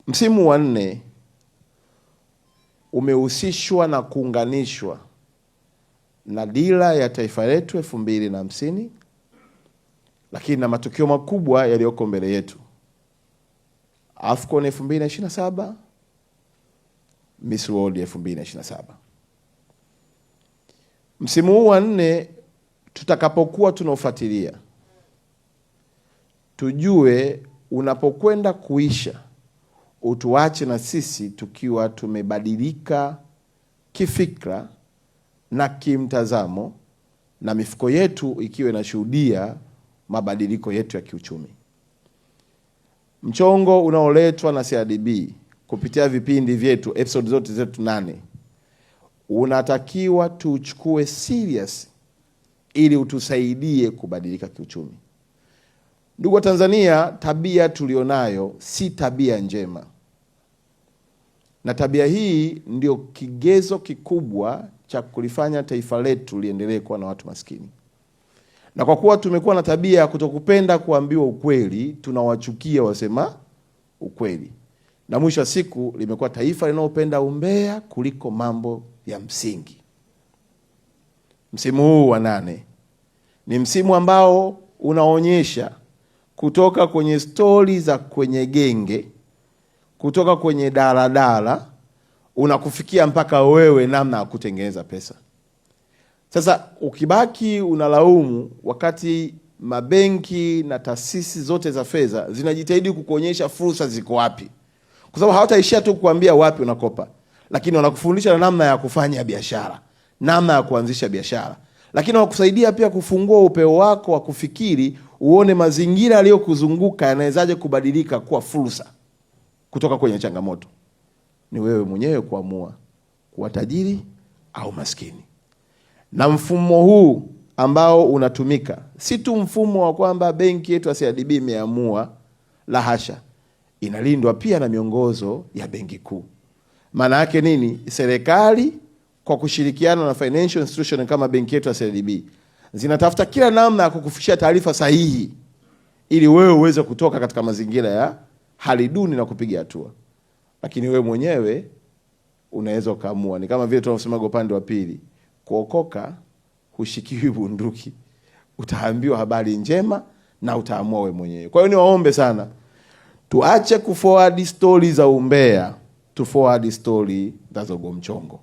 Msimu wa 4 umehusishwa na kuunganishwa na dira ya taifa letu 2050, lakini na matukio makubwa yaliyoko mbele yetu: AFCON 2027, Miss World 2027. Msimu huu wa 4 tutakapokuwa tunafuatilia, tujue unapokwenda kuisha utuache na sisi tukiwa tumebadilika kifikra na kimtazamo, na mifuko yetu ikiwa inashuhudia mabadiliko yetu ya kiuchumi. Mchongo unaoletwa na CRDB kupitia vipindi vyetu, episode zote zetu 8, unatakiwa tuchukue serious ili utusaidie kubadilika kiuchumi. Ndugu wa Tanzania, tabia tulionayo si tabia njema, na tabia hii ndio kigezo kikubwa cha kulifanya taifa letu liendelee kuwa na watu maskini. Na kwa kuwa tumekuwa na tabia ya kutokupenda kuambiwa ukweli, tunawachukia wasema ukweli, na mwisho wa siku limekuwa taifa linalopenda umbea kuliko mambo ya msingi. Msimu huu wa 8 ni msimu ambao unaonyesha kutoka kwenye stori za kwenye genge, kutoka kwenye daladala, unakufikia mpaka wewe namna ya kutengeneza pesa. Sasa ukibaki unalaumu wakati mabenki na taasisi zote za fedha zinajitahidi kukuonyesha fursa ziko wapi, kwa sababu hawataishia tu kuambia wapi unakopa, lakini wanakufundisha na namna ya kufanya biashara, namna ya kuanzisha biashara, lakini wakusaidia pia kufungua upeo wako wa kufikiri, uone mazingira yaliyokuzunguka yanawezaje kubadilika kuwa fursa kutoka kwenye changamoto. Ni wewe mwenyewe kuamua kuwa tajiri au maskini. Na mfumo huu ambao unatumika si tu mfumo wa kwamba benki yetu ya CRDB imeamua, la hasha, inalindwa pia na miongozo ya Benki Kuu. Maana yake nini? Serikali kwa kushirikiana na financial institution kama benki yetu ya CRDB zinatafuta kila namna ya kukufikishia taarifa sahihi ili wewe uweze kutoka katika mazingira ya hali duni na kupiga hatua. Lakini wewe mwenyewe unaweza ukaamua. Ni kama vile tunasema upande wa pili, kuokoka hushikiwi bunduki. Utaambiwa habari njema na utaamua wewe mwenyewe. Kwa hiyo niwaombe sana, tuache kuforward stories za umbea, tu forward story za zogo mchongo.